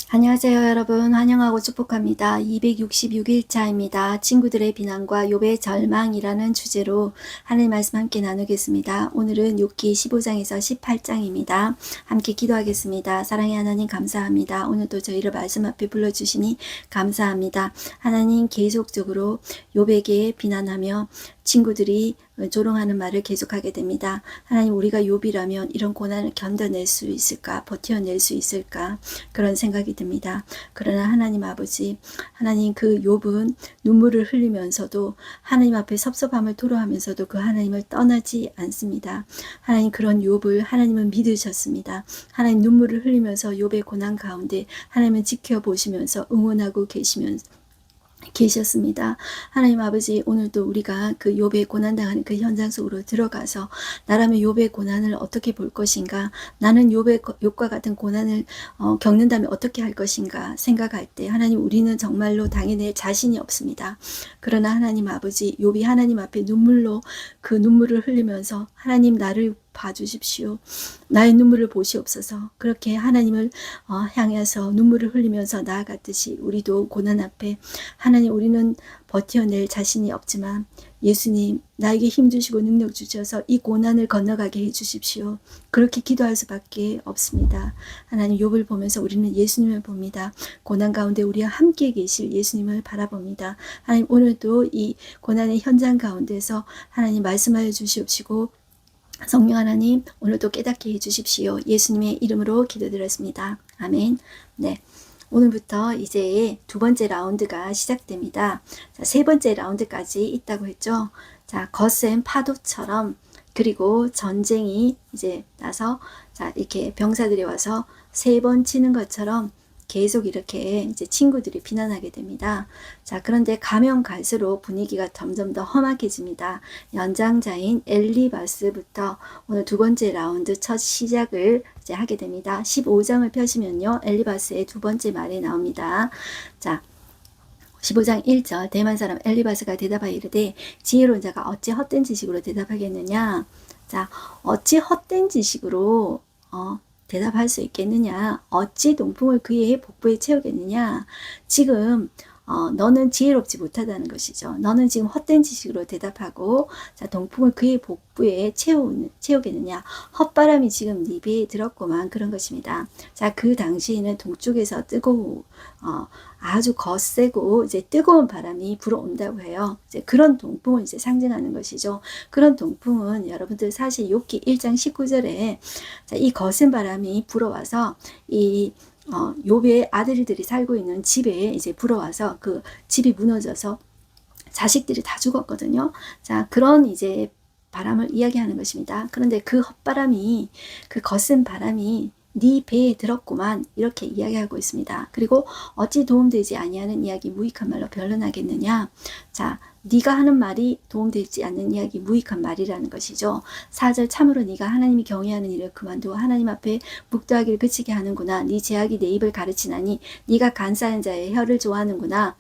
안녕하세요 여러분. 환영하고 축복합니다. 266일차입니다. 친구들의 비난과 욥의 절망이라는 주제로 하나님 말씀 함께 나누겠습니다. 오늘은 욥기 15장에서 18장입니다. 함께 기도하겠습니다. 사랑의 하나님 감사합니다. 오늘도 저희를 말씀 앞에 불러주시니 감사합니다. 하나님 계속적으로 욥에게 비난하며 친구들이 조롱하는 말을 계속하게 됩니다. 하나님 우리가 욥이라면 이런 고난을 견뎌낼 수 있을까? 버텨낼 수 있을까? 그런 생각이 듭니다. 그러나 하나님 아버지, 하나님 그 욥은 눈물을 흘리면서도 하나님 앞에 섭섭함을 토로하면서도 그 하나님을 떠나지 않습니다. 하나님 그런 욥을 하나님은 믿으셨습니다. 하나님 눈물을 흘리면서 욥의 고난 가운데 하나님은 지켜보시면서 응원하고 계셨습니다. 하나님 아버지, 오늘도 우리가 그 욥의 고난당하는 그 현장 속으로 들어가서 나라면 욥의 고난을 어떻게 볼 것인가, 나는 욥과 같은 고난을 겪는다면 어떻게 할 것인가 생각할 때 하나님 우리는 정말로 당해낼 자신이 없습니다. 그러나 하나님 아버지, 욥이 하나님 앞에 눈물로 그 눈물을 흘리면서 하나님 나를 봐주십시오. 나의 눈물을 보시옵소서. 그렇게 하나님을 향해서 눈물을 흘리면서 나아갔듯이 우리도 고난 앞에 하나님 우리는 버텨낼 자신이 없지만 예수님 나에게 힘 주시고 능력 주셔서 이 고난을 건너가게 해주십시오. 그렇게 기도할 수밖에 없습니다. 하나님 욥을 보면서 우리는 예수님을 봅니다. 고난 가운데 우리와 함께 계실 예수님을 바라봅니다. 하나님 오늘도 이 고난의 현장 가운데서 하나님 말씀하여 주시옵시고 성령 하나님 오늘도 깨닫게 해주십시오. 예수님의 이름으로 기도드렸습니다. 아멘. 네. 오늘부터 이제 두 번째 라운드가 시작됩니다. 자, 세 번째 라운드까지 있다고 했죠. 자, 거센 파도처럼 그리고 전쟁이 이제 나서 자, 이렇게 병사들이 와서 세 번 치는 것처럼 계속 이렇게 이제 친구들이 비난하게 됩니다. 자, 그런데 가면 갈수록 분위기가 점점 더 험악해집니다. 연장자인 엘리바스부터 오늘 두 번째 라운드 첫 시작을 이제 하게 됩니다. 15장을 펴시면요. 엘리바스의 두 번째 말이 나옵니다. 자, 15장 1절 대만 사람 엘리바스가 대답하여 이르되 지혜로운 자가 어찌 헛된 지식으로 대답하겠느냐. 자, 어찌 헛된 지식으로 대답할 수 있겠느냐. 어찌 동풍을 그의 복부에 채우겠느냐. 지금 너는 지혜롭지 못하다는 것이죠. 너는 지금 헛된 지식으로 대답하고 자 동풍을 그의 복부에 채우겠느냐. 헛바람이 지금 네 배에 들었구만 그런 것입니다. 자, 그 당시에는 동쪽에서 아주 거세고 이제 뜨거운 바람이 불어온다고 해요. 이제 그런 동풍을 이제 상징하는 것이죠. 그런 동풍은 여러분들 사실 욥기 1장 19절에 자, 이 거센 바람이 불어와서 이 욥의 아들들이 살고 있는 집에 이제 불어와서 그 집이 무너져서 자식들이 다 죽었거든요. 자, 그런 이제 바람을 이야기하는 것입니다. 그런데 그 헛바람이 그 거센 바람이 네 배에 들었구만 이렇게 이야기하고 있습니다. 그리고 어찌 도움되지 아니하는 이야기 무익한 말로 변론하겠느냐. 자, 네가 하는 말이 도움되지 않는 이야기 무익한 말이라는 것이죠. 4절 참으로 네가 하나님이 경외하는 일을 그만두어 하나님 앞에 묵도하기를 그치게 하는구나. 네 제약이 내 입을 가르치나니 네가 간사한 자의 혀를 좋아하는구나.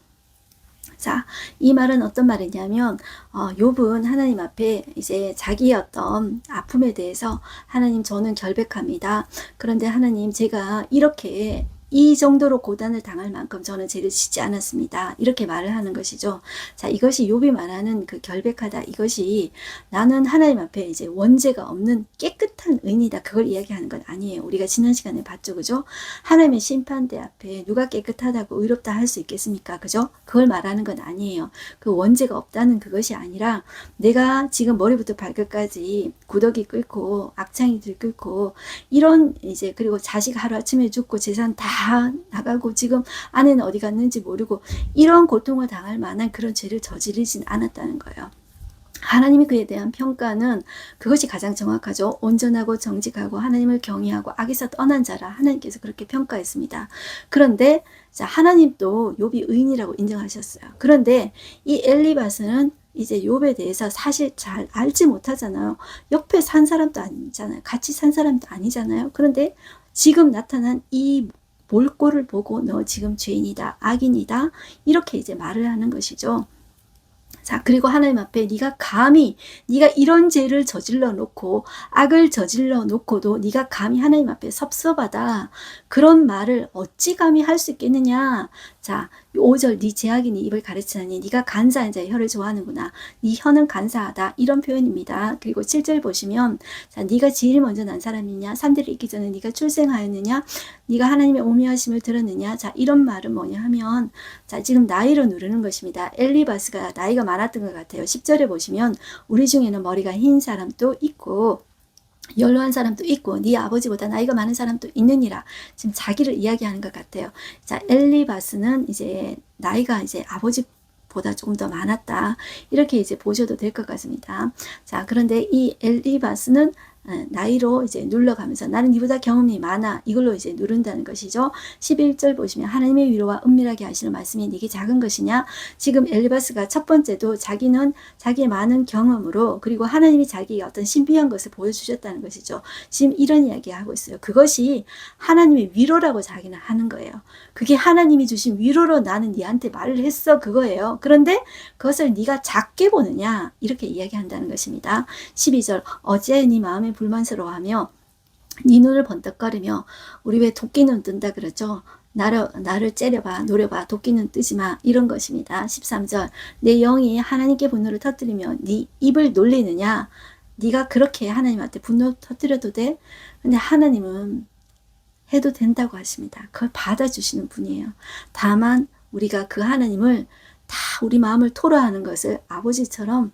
자, 이 말은 어떤 말이냐면 욥은 하나님 앞에 이제 자기의 어떤 아픔에 대해서 하나님 저는 결백합니다. 그런데 하나님 제가 이렇게 이 정도로 고단을 당할 만큼 저는 죄를 짓지 않았습니다. 이렇게 말을 하는 것이죠. 자, 이것이 욥이 말하는 그 결백하다. 이것이 나는 하나님 앞에 이제 원죄가 없는 깨끗한 의인이다. 그걸 이야기하는 건 아니에요. 우리가 지난 시간에 봤죠. 그죠? 하나님의 심판대 앞에 누가 깨끗하다고 의롭다 할 수 있겠습니까? 그죠? 그걸 말하는 건 아니에요. 그 원죄가 없다는 그것이 아니라 내가 지금 머리부터 발끝까지 구더기 끓고 악창이들 끓고 이런 이제 그리고 자식 하루아침에 죽고 재산 다 나가고 지금 아내는 어디 갔는지 모르고 이런 고통을 당할 만한 그런 죄를 저지르진 않았다는 거예요. 하나님이 그에 대한 평가는 그것이 가장 정확하죠. 온전하고 정직하고 하나님을 경외하고 악에서 떠난 자라 하나님께서 그렇게 평가했습니다. 그런데 자, 하나님도 욥이 의인이라고 인정하셨어요. 그런데 이 엘리바스는 이제 욥에 대해서 사실 잘 알지 못하잖아요. 옆에 산 사람도 아니잖아요. 같이 산 사람도 아니잖아요. 그런데 지금 나타난 이 몰골을 보고 너 지금 죄인이다, 악인이다 이렇게 이제 말을 하는 것이죠. 자, 그리고 하나님 앞에 네가 감히 네가 이런 죄를 저질러 놓고 악을 저질러 놓고도 네가 감히 하나님 앞에 섭섭하다 그런 말을 어찌 감히 할 수 있겠느냐. 자, 5절 네 제약이 네 입을 가르치나니 네가 간사한 자의 혀를 좋아하는구나. 네 혀는 간사하다 이런 표현입니다. 그리고 7절 보시면 자, 네가 제일 먼저 난 사람이냐, 삼들이 있기 전에 네가 출생하였느냐, 네가 하나님의 오묘하심을 들었느냐. 자, 이런 말은 뭐냐 하면 자, 지금 나이로 누르는 것입니다. 엘리바스가 나이가 많았던 것 같아요. 10절에 보시면 우리 중에는 머리가 흰 사람도 있고 연로한 사람도 있고 네 아버지보다 나이가 많은 사람도 있느니라. 지금 자기를 이야기하는 것 같아요. 자, 엘리바스는 이제 나이가 이제 아버지보다 조금 더 많았다. 이렇게 이제 보셔도 될 것 같습니다. 자, 그런데 이 엘리바스는 나이로 이제 눌러가면서 나는 이보다 경험이 많아 이걸로 이제 누른다는 것이죠. 11절 보시면 하나님의 위로와 은밀하게 하시는 말씀이 네게 작은 것이냐. 지금 엘리바스가 첫 번째도 자기는 자기의 많은 경험으로 그리고 하나님이 자기의 어떤 신비한 것을 보여주셨다는 것이죠. 지금 이런 이야기 하고 있어요. 그것이 하나님의 위로라고 자기는 하는 거예요. 그게 하나님이 주신 위로로 나는 네한테 말을 했어 그거예요. 그런데 그것을 네가 작게 보느냐 이렇게 이야기한다는 것입니다. 12절 어찌하여 네 마음에 불만스러워하며 네 눈을 번쩍거리며 우리 왜 도끼는 뜬다 그러죠. 나를 째려봐 노려봐 도끼는 뜨지마 이런 것입니다. 13절 내 영이 하나님께 분노를 터뜨리며 네 입을 놀리느냐. 네가 그렇게 하나님한테 분노 터뜨려도 돼? 근데 하나님은 해도 된다고 하십니다. 그걸 받아주시는 분이에요. 다만 우리가 그 하나님을 다 우리 마음을 토로하는 것을 아버지처럼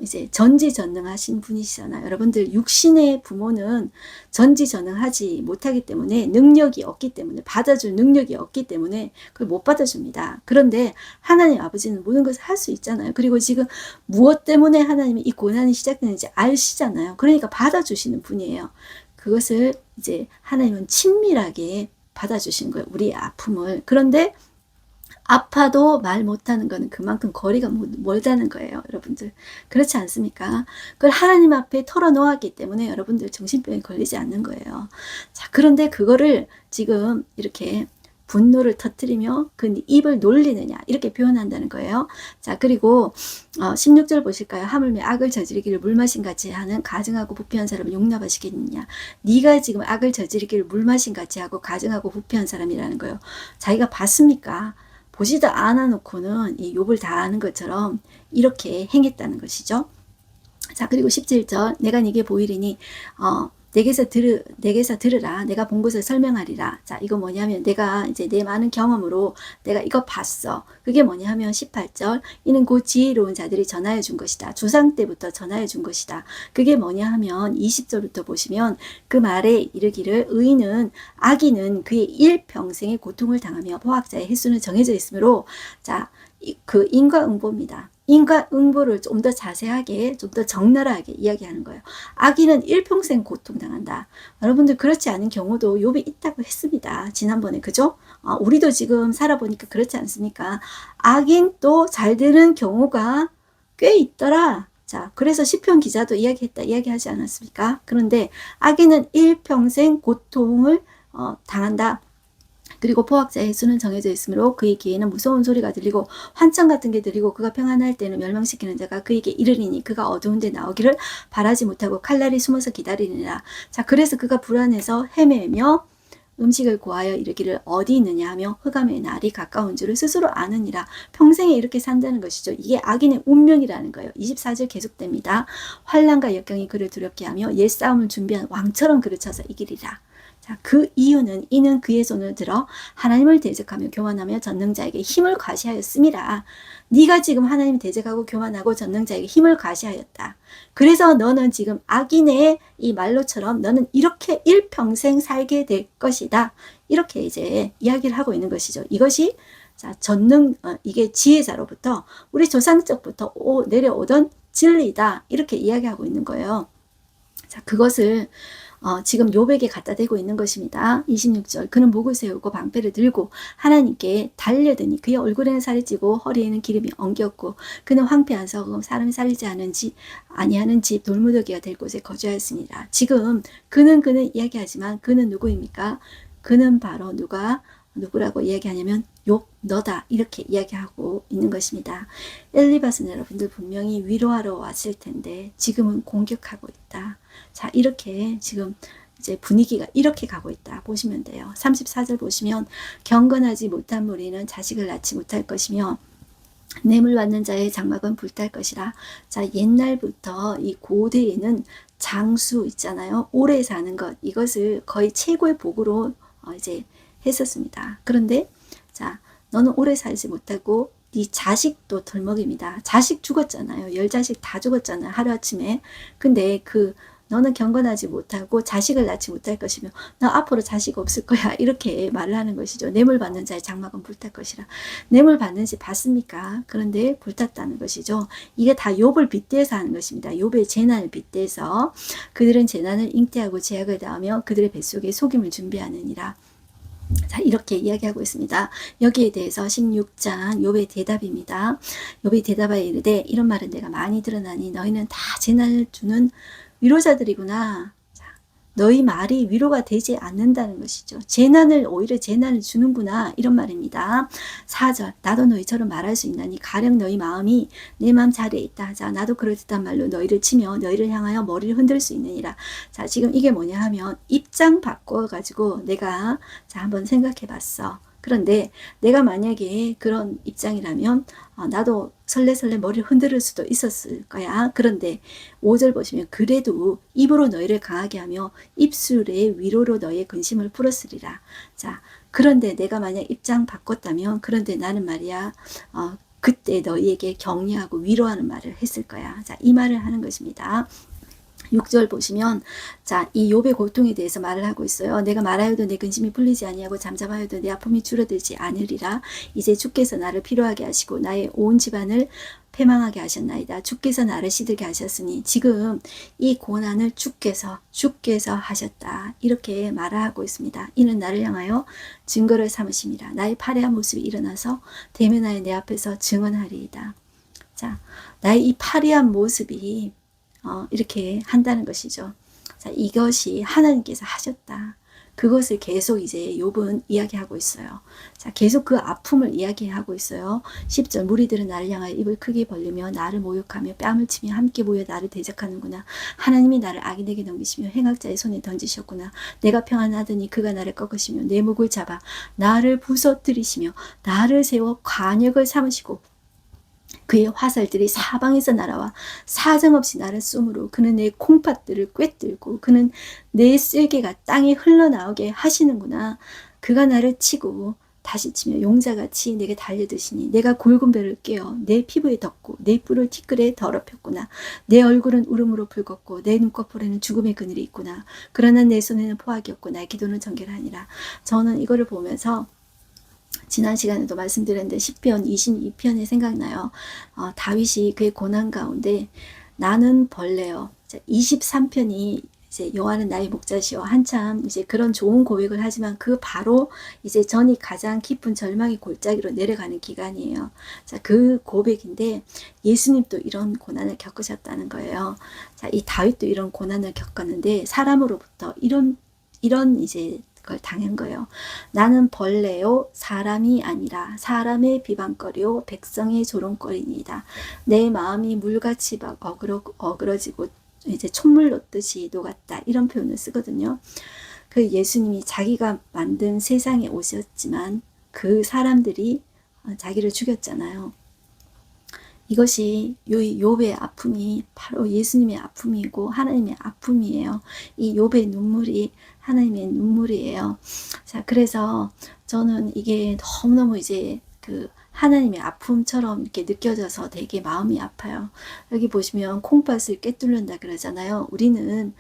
이제 전지전능하신 분이시잖아요. 여러분들 육신의 부모는 전지전능하지 못하기 때문에 능력이 없기 때문에 받아줄 능력이 없기 때문에 그걸 못 받아줍니다. 그런데 하나님 아버지는 모든 것을 할 수 있잖아요. 그리고 지금 무엇 때문에 하나님이 이 고난이 시작되는지 아시잖아요. 그러니까 받아주시는 분이에요. 그것을 이제 하나님은 친밀하게 받아주신 거예요. 우리의 아픔을. 그런데 아파도 말 못하는 거는 그만큼 거리가 멀다는 거예요. 여러분들 그렇지 않습니까? 그걸 하나님 앞에 털어놓았기 때문에 여러분들 정신병에 걸리지 않는 거예요. 자, 그런데 그거를 지금 이렇게 분노를 터뜨리며 그 입을 놀리느냐 이렇게 표현한다는 거예요. 자, 그리고 16절 보실까요? 하물며 악을 저지르기를 물마신 같이 하는 가증하고 부패한 사람을 용납하시겠느냐. 네가 지금 악을 저지르기를 물마신 같이 하고 가증하고 부패한 사람이라는 거예요. 자기가 봤습니까? 보지도 않아 놓고는 이 욥을 다 아는 것처럼 이렇게 행했다는 것이죠. 자, 그리고 17절 내가 네게 보이리니 내게서 들으라. 내가 본 것을 설명하리라. 자, 이거 뭐냐면 내가 이제 내 많은 경험으로 내가 이거 봤어. 그게 뭐냐면 18절 이는 곧 지혜로운 자들이 전하여 준 것이다. 조상 때부터 전하여 준 것이다. 그게 뭐냐 하면 20절부터 보시면 그 말에 이르기를 의인은 악인은 그의 일평생의 고통을 당하며 포악자의 횟수는 정해져 있으므로 자, 그 인과응보입니다. 인과응보를 좀 더 자세하게 좀 더 적나라하게 이야기하는 거예요. 악인은 일평생 고통당한다. 여러분들 그렇지 않은 경우도 욥이 있다고 했습니다. 지난번에 그죠? 우리도 지금 살아보니까 그렇지 않습니까? 악인 또 잘 되는 경우가 꽤 있더라. 자, 그래서 시편 기자도 이야기하지 않았습니까? 그런데 악인은 일평생 고통을 당한다. 그리고 포악자의 횟수는 정해져 있으므로 그의 귀에는 무서운 소리가 들리고 환청 같은 게 들리고 그가 평안할 때는 멸망시키는 자가 그에게 이르리니 그가 어두운 데 나오기를 바라지 못하고 칼날이 숨어서 기다리느니라. 자, 그래서 그가 불안해서 헤매며 음식을 구하여 이르기를 어디 있느냐 하며 흑암의 날이 가까운 줄을 스스로 아느니라. 평생에 이렇게 산다는 것이죠. 이게 악인의 운명이라는 거예요. 24절 계속됩니다. 환난과 역경이 그를 두렵게 하며 옛 싸움을 준비한 왕처럼 그를 쳐서 이기리라. 자, 그 이유는 이는 그의 손을 들어 하나님을 대적하며 교만하며 전능자에게 힘을 과시하였음이라. 네가 지금 하나님 대적하고 교만하고 전능자에게 힘을 과시하였다. 그래서 너는 지금 악인의 이 말로처럼 너는 이렇게 일평생 살게 될 것이다. 이렇게 이제 이야기를 하고 있는 것이죠. 이것이 자, 이게 지혜자로부터 우리 조상적부터 내려오던 진리다. 이렇게 이야기하고 있는 거예요. 자, 그것을 지금 욥에게 갖다 대고 있는 것입니다. 26절 그는 목을 세우고 방패를 들고 하나님께 달려드니 그의 얼굴에는 살이 찌고 허리에는 기름이 엉겼고 그는 황폐하서 사람이 살리지 아니하는 집 돌무더기가 될 곳에 거주하였습니다. 지금 그는 이야기하지만 그는 누구입니까? 그는 바로 누가 누구라고 이야기하냐면 욥 너다 이렇게 이야기하고 있는 것입니다. 엘리바스는 여러분들 분명히 위로하러 왔을 텐데 지금은 공격하고 있다. 자, 이렇게 지금 이제 분위기가 이렇게 가고 있다 보시면 돼요. 34절 보시면 경건하지 못한 무리는 자식을 낳지 못할 것이며 뇌물 받는 자의 장막은 불탈 것이라. 자, 옛날부터 이 고대에는 장수 있잖아요. 오래 사는 것, 이것을 거의 최고의 복으로 이제 했었습니다. 그런데 자, 너는 오래 살지 못하고 네 자식도 덜먹입니다. 자식 죽었잖아요. 10자식 다 죽었잖아요. 하루아침에. 근데 너는 경건하지 못하고 자식을 낳지 못할 것이며 나 앞으로 자식 없을 거야. 이렇게 말을 하는 것이죠. 뇌물 받는 자의 장막은 불탈 것이라. 뇌물 받는지 받습니까? 그런데 불탔다는 것이죠. 이게 다 욥을 빗대서 하는 것입니다. 욥의 재난을 빗대서 그들은 재난을 잉태하고 제약을 당하며 그들의 뱃속에 속임을 준비하느니라. 자, 이렇게 이야기하고 있습니다. 여기에 대해서 16장 욥의 대답입니다. 욥이 대답하여 이르되 이런 말은 내가 많이 들었나니 너희는 다 재난을 주는 위로자들이구나. 자, 너희 말이 위로가 되지 않는다는 것이죠. 오히려 재난을 주는구나. 이런 말입니다. 4절 나도 너희처럼 말할 수 있나니 가령 너희 마음이 내 마음 자리에 있다 하자. 나도 그럴 듯한 말로 너희를 치며 너희를 향하여 머리를 흔들 수 있느니라. 자, 지금 이게 뭐냐 하면 입장 바꿔가지고 내가 한번 생각해 봤어. 그런데 내가 만약에 그런 입장이라면 나도 설레설레 머리를 흔들 수도 있었을 거야. 그런데 5절 보시면 그래도 입으로 너희를 강하게 하며 입술의 위로로 너희의 근심을 풀었으리라. 자, 그런데 내가 만약 입장 바꿨다면 그런데 나는 말이야 그때 너희에게 격려하고 위로하는 말을 했을 거야. 자, 이 말을 하는 것입니다. 6절 보시면 자, 이 욥의 고통에 대해서 말을 하고 있어요. 내가 말하여도 내 근심이 풀리지 아니하고 잠잠하여도 내 아픔이 줄어들지 않으리라. 이제 주께서 나를 피로하게 하시고 나의 온 집안을 패망하게 하셨나이다. 주께서 나를 시들게 하셨으니 지금 이 고난을 주께서 하셨다. 이렇게 말을 하고 있습니다. 이는 나를 향하여 증거를 삼으심이라. 나의 파래한 모습이 일어나서 대면하여 내 앞에서 증언하리이다. 자, 나의 이 파래한 모습이 이렇게 한다는 것이죠. 자, 이것이 하나님께서 하셨다. 그것을 계속 이제 욥은 이야기하고 있어요. 자, 계속 그 아픔을 이야기하고 있어요. 10절 무리들은 나를 향하여 입을 크게 벌리며 나를 모욕하며 뺨을 치며 함께 모여 나를 대적하는구나. 하나님이 나를 악인에게 넘기시며 행악자의 손에 던지셨구나. 내가 평안하더니 그가 나를 꺾으시며 내 목을 잡아 나를 부서뜨리시며 나를 세워 관역을 삼으시고 그의 화살들이 사방에서 날아와 사정없이 나를 쏘므로 그는 내 콩팥들을 꿰뚫고 그는 내 쓸개가 땅에 흘러나오게 하시는구나. 그가 나를 치고 다시 치며 용자같이 내게 달려드시니 내가 굵은 배를 깨어 내 피부에 덮고 내 뿔을 티끌에 더럽혔구나. 내 얼굴은 울음으로 붉었고 내 눈꺼풀에는 죽음의 그늘이 있구나. 그러나 내 손에는 포악이 없고 나의 기도는 정결하니라. 저는 이거를 보면서 지난 시간에도 말씀드렸는데 시편 22편이 생각나요. 다윗이 그의 고난 가운데 나는 벌레요. 23편이 이제 여호와는 나의 목자시여 한참 이제 그런 좋은 고백을 하지만 그 바로 이제 전이 가장 깊은 절망의 골짜기로 내려가는 기간이에요. 자, 그 고백인데 예수님도 이런 고난을 겪으셨다는 거예요. 자, 이 다윗도 이런 고난을 겪었는데 사람으로부터 이런 이제 그걸 당한 거예요. 나는 벌레요 사람이 아니라 사람의 비방거리요 백성의 조롱거리니이다. 내 마음이 물같이 막 어그러지고 이제 촛물 녹듯이 녹았다. 이런 표현을 쓰거든요. 그 예수님이 자기가 만든 세상에 오셨지만 그 사람들이 자기를 죽였잖아요. 이것이 욥의 아픔이 바로 예수님의 아픔이고 하나님의 아픔이에요. 이 욥의 눈물이 하나님의 눈물이에요. 자, 그래서 저는 이게 너무너무 이제 그 하나님의 아픔처럼 이렇게 느껴져서 되게 마음이 아파요. 여기 보시면 콩팥을 꿰뚫는다 그러잖아요. 우리는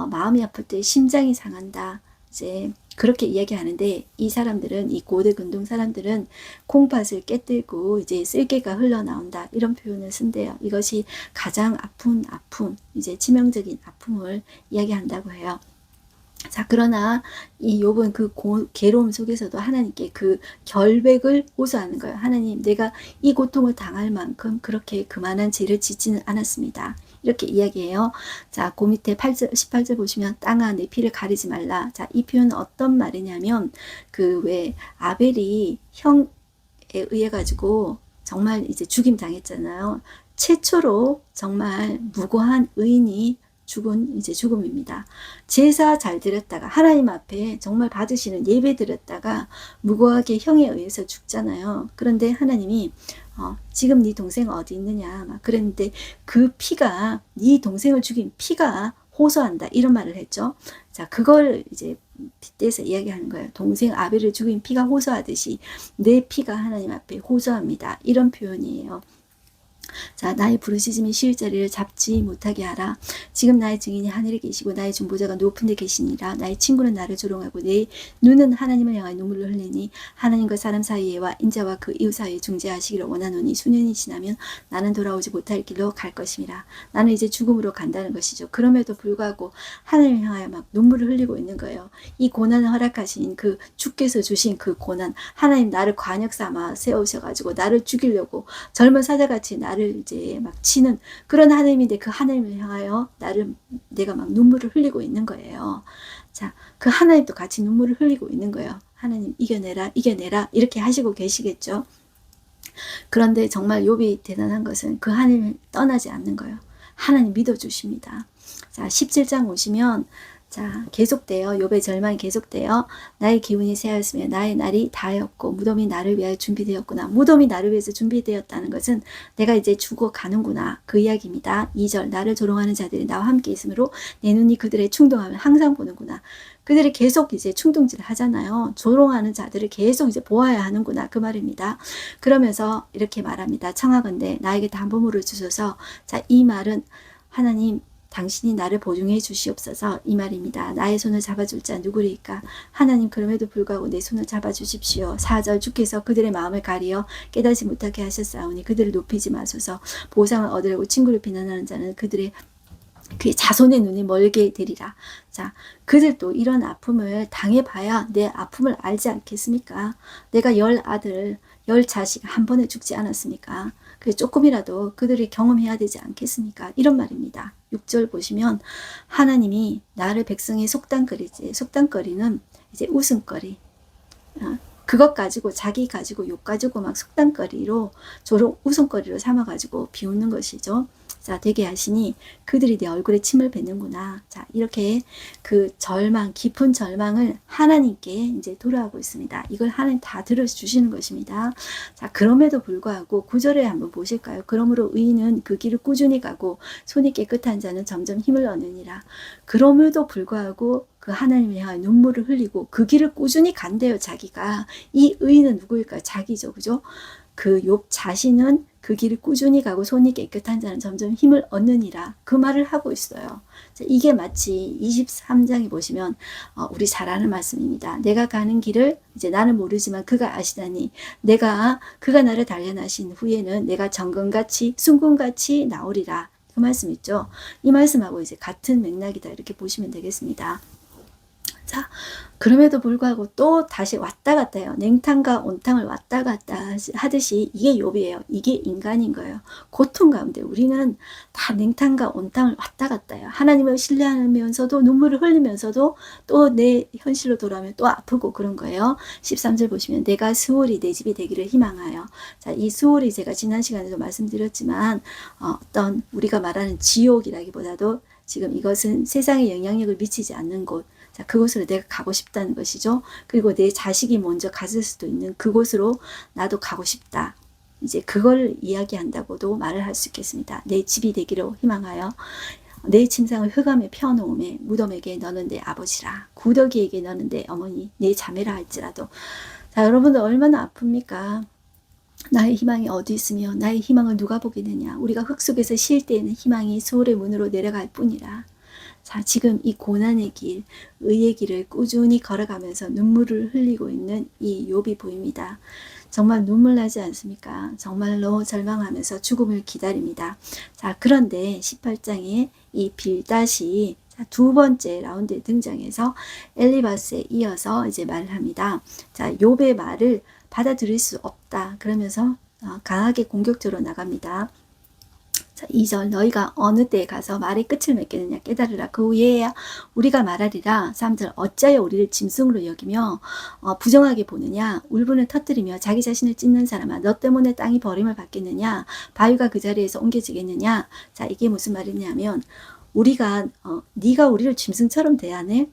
마음이 아플 때 심장이 상한다. 이제 그렇게 이야기하는데 이 사람들은 이 고대 근동 사람들은 콩팥을 꿰뚫고 이제 쓸개가 흘러나온다 이런 표현을 쓴대요. 이것이 가장 아픈 아픔, 이제 치명적인 아픔을 이야기한다고 해요. 자, 그러나 이 욥은 그 괴로움 속에서도 하나님께 그 결백을 호소하는 거예요. 하나님, 내가 이 고통을 당할 만큼 그렇게 그만한 죄를 짓지는 않았습니다. 이렇게 이야기해요. 자, 그 밑에 8절, 18절 보시면 땅아 내 피를 가리지 말라. 자, 이 표현은 어떤 말이냐면 그 왜 아벨이 형에 의해 가지고 정말 이제 죽임 당했잖아요. 최초로 정말 무고한 의인이 죽은 이제 죽음입니다. 제사 잘 드렸다가 하나님 앞에 정말 받으시는 예배 드렸다가 무고하게 형에 의해서 죽잖아요. 그런데 하나님이 지금 네 동생 어디 있느냐 막 그랬는데 그 피가 네 동생을 죽인 피가 호소한다 이런 말을 했죠. 자, 그걸 이제 빗대서 이야기하는 거예요. 동생 아벨을 죽인 피가 호소하듯이 내 피가 하나님 앞에 호소합니다. 이런 표현이에요. 자, 나의 부르짖음이 쉬을 자리를 잡지 못하게 하라. 지금 나의 증인이 하늘에 계시고 나의 중보자가 높은 데 계시니라. 나의 친구는 나를 조롱하고 내 눈은 하나님을 향하여 눈물을 흘리니 하나님과 사람 사이에와 인자와 그 이웃 사이에 중재하시기를 원하노니 수년이 지나면 나는 돌아오지 못할 길로 갈 것임이라. 나는 이제 죽음으로 간다는 것이죠. 그럼에도 불구하고 하나님을 향하여 막 눈물을 흘리고 있는 거예요. 이 고난을 허락하신 그 주께서 주신 그 고난, 하나님 나를 관역 삼아 세우셔가지고 나를 죽이려고 젊은 사자같이 나를 이제 막 치는 그런 하나님인데 그 하나님을 향하여 내가 막 눈물을 흘리고 있는 거예요. 자, 그 하나님도 같이 눈물을 흘리고 있는 거예요. 하나님 이겨내라, 이겨내라 이렇게 하시고 계시겠죠. 그런데 정말 욥이 대단한 것은 그 하나님을 떠나지 않는 거예요. 하나님 믿어주십니다. 자, 17장 오시면 자, 계속돼요. 욥의 절망이 계속돼요. 나의 기운이 새하였으며 나의 날이 다하였고 무덤이 나를 위하여 준비되었구나. 무덤이 나를 위해서 준비되었다는 것은 내가 이제 죽어가는구나. 그 이야기입니다. 2절 나를 조롱하는 자들이 나와 함께 있으므로 내 눈이 그들의 충동함을 항상 보는구나. 그들이 계속 이제 충동질을 하잖아요. 조롱하는 자들을 계속 이제 보아야 하는구나. 그 말입니다. 그러면서 이렇게 말합니다. 청하건대 나에게 담보물을 주소서. 자, 이 말은 하나님 당신이 나를 보증해 주시옵소서 이 말입니다. 나의 손을 잡아줄 자 누구리까? 하나님 그럼에도 불구하고 내 손을 잡아주십시오. 4절 주께서 그들의 마음을 가리어 깨닫지 못하게 하셨사오니 그들을 높이지 마소서. 보상을 얻으려고 친구를 비난하는 자는 그의 자손의 눈이 멀게 되리라. 자, 그들도 이런 아픔을 당해봐야 내 아픔을 알지 않겠습니까? 내가 10 아들, 10 자식 한 번에 죽지 않았습니까? 그래 조금이라도 그들이 경험해야 되지 않겠습니까? 이런 말입니다. 6절 보시면 하나님이 나를 백성의 속단거리지, 속단거리는 이제 웃음거리, 그것 가지고 자기 가지고 욕 가지고 막 속단거리로 웃음거리로 삼아가지고 비웃는 것이죠. 자, 되게 하시니 그들이 내 얼굴에 침을 뱉는구나. 자, 이렇게 그 절망, 깊은 절망을 하나님께 이제 돌아가고 있습니다. 이걸 하나님 다 들어주시는 것입니다. 자, 그럼에도 불구하고 9절에 한번 보실까요? 그러므로 의인은 그 길을 꾸준히 가고 손이 깨끗한 자는 점점 힘을 얻느니라. 그럼에도 불구하고 그 하나님을 향해 눈물을 흘리고 그 길을 꾸준히 간대요, 자기가. 이 의인은 누구일까요? 자기죠, 그죠? 그 욥 자신은 그 길을 꾸준히 가고 손이 깨끗한 자는 점점 힘을 얻느니라. 그 말을 하고 있어요. 자, 이게 마치 23장에 보시면 우리 잘 아는 말씀입니다. 내가 가는 길을 이제 나는 모르지만 그가 아시다니 그가 나를 단련하신 후에는 내가 정금같이 순금같이 나오리라. 그 말씀 있죠. 이 말씀하고 이제 같은 맥락이다 이렇게 보시면 되겠습니다. 자, 그럼에도 불구하고 또 다시 왔다 갔다 해요. 냉탕과 온탕을 왔다 갔다 하듯이 이게 욥이에요. 이게 인간인 거예요. 고통 가운데 우리는 다 냉탕과 온탕을 왔다 갔다 해요. 하나님을 신뢰하면서도 눈물을 흘리면서도 또 내 현실로 돌아오면 또 아프고 그런 거예요. 13절 보시면 내가 스올이 내 집이 되기를 희망하여. 자, 이 스올이 제가 지난 시간에도 말씀드렸지만 어떤 우리가 말하는 지옥이라기보다도 지금 이것은 세상에 영향력을 미치지 않는 곳. 자, 그곳으로 내가 가고 싶다는 것이죠. 그리고 내 자식이 먼저 가질 수도 있는 그곳으로 나도 가고 싶다. 이제 그걸 이야기한다고도 말을 할 수 있겠습니다. 내 집이 되기로 희망하여 내 침상을 흑암에 펴놓음에 무덤에게 너는 내 아버지라 구더기에게 너는 내 어머니 내 자매라 할지라도. 자, 여러분들 얼마나 아픕니까? 나의 희망이 어디 있으며 나의 희망을 누가 보겠느냐. 우리가 흙 속에서 쉴 때에는 희망이 수월의 문으로 내려갈 뿐이라. 자, 지금 이 고난의 길, 의의 길을 꾸준히 걸어가면서 눈물을 흘리고 있는 이 욥이 보입니다. 정말 눈물 나지 않습니까? 정말로 절망하면서 죽음을 기다립니다. 자, 그런데 18장에 이 빌닷이 두 번째 라운드에 등장해서 엘리바스에 이어서 이제 말을 합니다. 자, 욥의 말을 받아들일 수 없다. 그러면서 강하게 공격적으로 나갑니다. 자, 2절 너희가 어느 때에 가서 말의 끝을 맺겠느냐 깨달으라. 그 후에야 우리가 말하리라. 3절 어찌하여 우리를 짐승으로 여기며 부정하게 보느냐. 울분을 터뜨리며 자기 자신을 찢는 사람아 너 때문에 땅이 버림을 받겠느냐. 바위가 그 자리에서 옮겨지겠느냐. 자, 이게 무슨 말이냐면 우리가 네가 우리를 짐승처럼 대하네.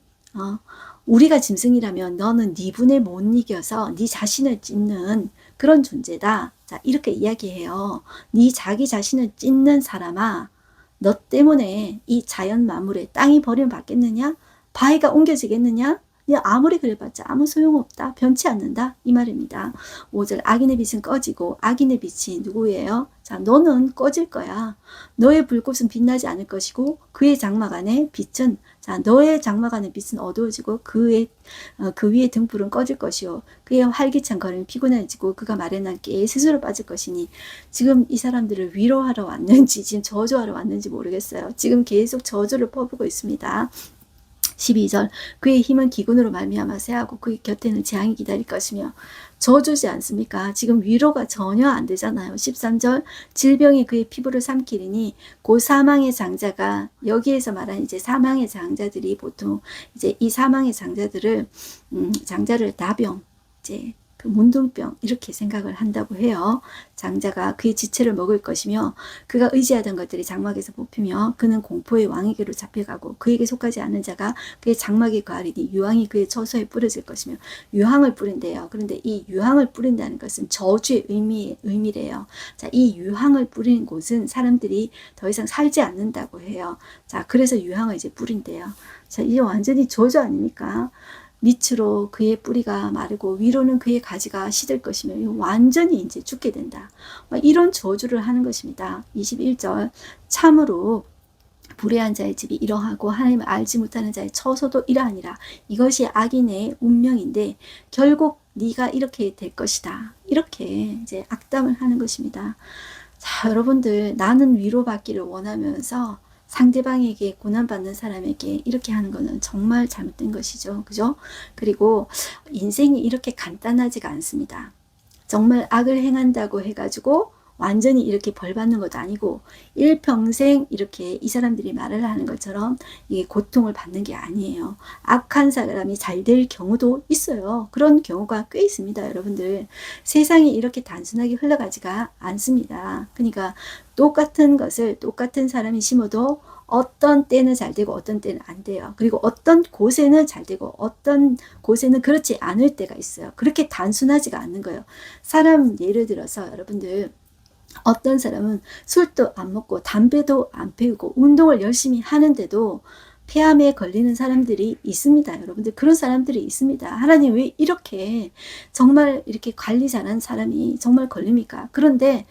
우리가 짐승이라면 너는 네 분에 못 이겨서 네 자신을 찢는 그런 존재다. 자, 이렇게 이야기해요. 네 자기 자신을 찢는 사람아, 너 때문에 이 자연 만물에 땅이 버림을 받겠느냐? 바위가 옮겨지겠느냐? 아무리 그래봤자 아무 소용없다. 변치 않는다. 이 말입니다. 5절 악인의 빛은 꺼지고 악인의 빛이 누구예요? 자, 너는 꺼질 거야. 너의 불꽃은 빛나지 않을 것이고 그의 장막 안에 빛은 자, 너의 장막 안에 빛은 어두워지고 그 위에 등불은 꺼질 것이요 그의 활기찬 걸음이 피곤해지고 그가 마련한 깨에 스스로 빠질 것이니 지금 이 사람들을 위로하러 왔는지 지금 저주하러 왔는지 모르겠어요. 지금 계속 저주를 퍼부고 있습니다. 12절 그의 힘은 기근으로 말미암아 쇠하고 그의 곁에는 재앙이 기다릴 것이며 저주지 않습니까? 지금 위로가 전혀 안 되잖아요. 13절 질병이 그의 피부를 삼키리니 그 사망의 장자가 여기에서 말한 이제 사망의 장자들이 보통 이제 이 사망의 장자들을 장자를 나병 이제 그 문둥병 이렇게 생각을 한다고 해요. 장자가 그의 지체를 먹을 것이며 그가 의지하던 것들이 장막에서 뽑히며 그는 공포의 왕에게로 잡혀가고 그에게 속하지 않은 자가 그의 장막에 거하리니 유황이 그의 처소에 뿌려질 것이며 유황을 뿌린대요. 그런데 이 유황을 뿌린다는 것은 저주의 의미래요. 자, 이 유황을 뿌리는 곳은 사람들이 더 이상 살지 않는다고 해요. 자, 그래서 유황을 이제 뿌린대요. 자, 이게 완전히 저주 아닙니까? 밑으로 그의 뿌리가 마르고 위로는 그의 가지가 시들 것이며 완전히 이제 죽게 된다. 이런 저주를 하는 것입니다. 21절 참으로 불의한 자의 집이 이러하고 하나님을 알지 못하는 자의 처소도 이러하니라. 이것이 악인의 운명인데 결국 네가 이렇게 될 것이다. 이렇게 이제 악담을 하는 것입니다. 자, 여러분들 나는 위로받기를 원하면서 상대방에게 고난받는 사람에게 이렇게 하는 거는 정말 잘못된 것이죠. 그죠? 그리고 인생이 이렇게 간단하지가 않습니다. 정말 악을 행한다고 해가지고 완전히 이렇게 벌 받는 것도 아니고 일평생 이렇게 이 사람들이 말을 하는 것처럼 이게 고통을 받는 게 아니에요. 악한 사람이 잘 될 경우도 있어요. 그런 경우가 꽤 있습니다. 여러분들 세상이 이렇게 단순하게 흘러가지가 않습니다. 그러니까 똑같은 것을 똑같은 사람이 심어도 어떤 때는 잘 되고 어떤 때는 안 돼요. 그리고 어떤 곳에는 잘 되고 어떤 곳에는 그렇지 않을 때가 있어요. 그렇게 단순하지가 않는 거예요. 사람 예를 들어서 여러분들 어떤 사람은 술도 안 먹고 담배도 안 피우고 운동을 열심히 하는데도 폐암에 걸리는 사람들이 있습니다. 여러분들 그런 사람들이 있습니다. 하나님 왜 이렇게 정말 이렇게 관리 잘하는 사람이 정말 걸립니까? 그런데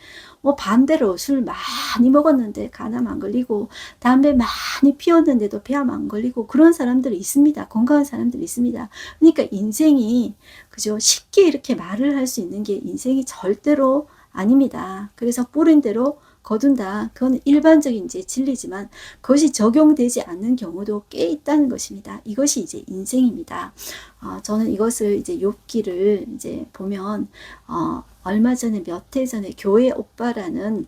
반대로 술 많이 먹었는데 간암 안 걸리고 담배 많이 피웠는데도 폐암 안 걸리고 그런 사람들이 있습니다. 건강한 사람들이 있습니다. 그러니까 인생이 그죠? 쉽게 이렇게 말을 할 수 있는 게 인생이 절대로 아닙니다. 그래서 뿌린 대로 거둔다. 그건 일반적인 이제 진리지만 그것이 적용되지 않는 경우도 꽤 있다는 것입니다. 이것이 이제 인생입니다. 저는 이것을 이제 욥기를 이제 보면 얼마 전에 몇 해 전에 교회 오빠라는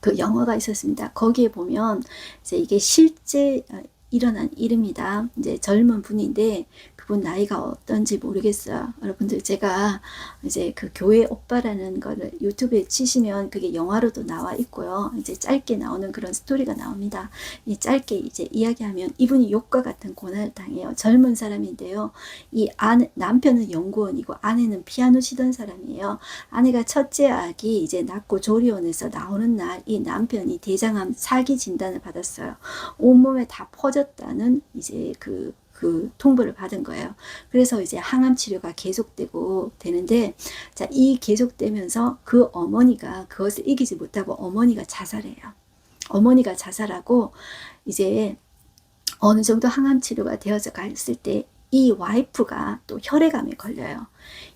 그 영화가 있었습니다. 거기에 보면 이제 이게 실제 일어난 일입니다. 이제 젊은 분인데 그분 나이가 어떤지 모르겠어요. 여러분들 제가 이제 그 교회 오빠라는 거를 유튜브에 치시면 그게 영화로도 나와 있고요. 이제 짧게 나오는 그런 스토리가 나옵니다. 이 짧게 이제 이야기하면 이분이 욕과 같은 고난을 당해요. 젊은 사람인데요. 이 남편은 연구원이고 아내는 피아노 치던 사람이에요. 아내가 첫째 아기 이제 낳고 조리원에서 나오는 날 이 남편이 대장암 사기 진단을 받았어요. 온몸에 다 퍼졌다는 이제 그 통보를 받은 거예요. 그래서 이제 항암 치료가 계속되고 되는데 자, 이 계속되면서 그 어머니가 그것을 이기지 못하고 어머니가 자살해요. 어머니가 자살하고 이제 어느 정도 항암 치료가 되어서 갔을 때 이 와이프가 또 혈액암에 걸려요.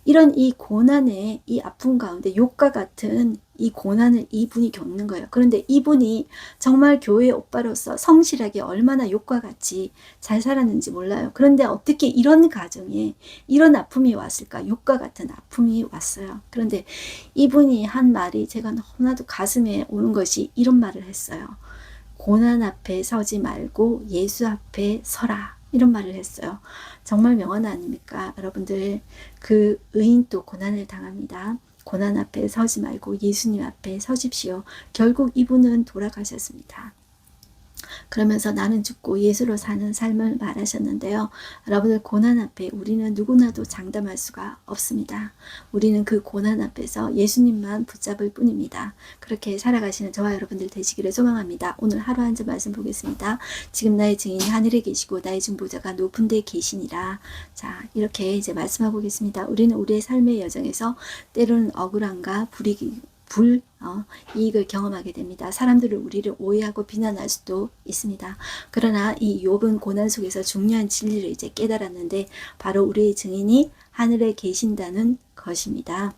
이런 이 고난의 이 아픔 가운데 욕과 같은 이 고난을 이분이 겪는 거예요. 그런데 이분이 정말 교회 오빠로서 성실하게 얼마나 욕과 같이 잘 살았는지 몰라요. 그런데 어떻게 이런 가정에 이런 아픔이 왔을까? 욕과 같은 아픔이 왔어요. 그런데 이분이 한 말이 제가 너무나도 가슴에 오는 것이 이런 말을 했어요. 고난 앞에 서지 말고 예수 앞에 서라. 이런 말을 했어요. 정말 명언 아닙니까? 여러분들, 그 의인도 고난을 당합니다. 고난 앞에 서지 말고 예수님 앞에 서십시오. 결국 이분은 돌아가셨습니다. 그러면서 나는 죽고 예수로 사는 삶을 말하셨는데요. 여러분들, 고난 앞에 우리는 누구나도 장담할 수가 없습니다. 우리는 그 고난 앞에서 예수님만 붙잡을 뿐입니다. 그렇게 살아가시는 저와 여러분들 되시기를 소망합니다. 오늘 하루 한 절 말씀 보겠습니다. 지금 나의 증인이 하늘에 계시고 나의 중보자가 높은 데 계시니라. 자, 이렇게 이제 말씀하고 계십니다. 우리는 우리의 삶의 여정에서 때로는 억울함과 이익을 경험하게 됩니다. 사람들은 우리를 오해하고 비난할 수도 있습니다. 그러나 이 욥은 고난 속에서 중요한 진리를 이제 깨달았는데 바로 우리의 증인이 하늘에 계신다는 것입니다.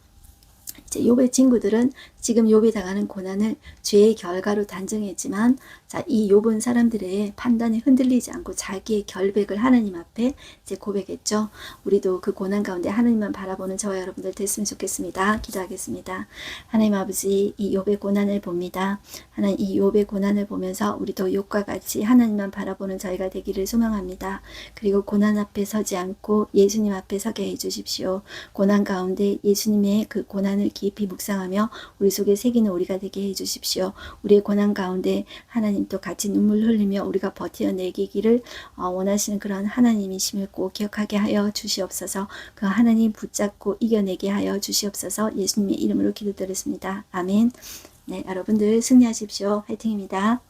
이제 욥의 친구들은 지금 욥이 당하는 고난을 죄의 결과로 단정했지만, 자, 이 욥은 사람들의 판단에 흔들리지 않고 자기의 결백을 하나님 앞에 이제 고백했죠. 우리도 그 고난 가운데 하나님만 바라보는 저와 여러분들 됐으면 좋겠습니다. 기도하겠습니다. 하나님 아버지, 이 욥의 고난을 봅니다. 하나님, 이 욥의 고난을 보면서 우리도 욥과 같이 하나님만 바라보는 저희가 되기를 소망합니다. 그리고 고난 앞에 서지 않고 예수님 앞에 서게 해주십시오. 고난 가운데 예수님의 그 고난을 깊이 묵상하며 우리 속에 새기는 우리가 되게 해주십시오. 우리의 고난 가운데 하나님도 같이 눈물 흘리며 우리가 버텨내기를 원하시는 그런 하나님이심을 꼭 기억하게 하여 주시옵소서. 그 하나님 붙잡고 이겨내게 하여 주시옵소서. 예수님의 이름으로 기도드렸습니다. 아멘. 네, 여러분들 승리하십시오. 화이팅입니다.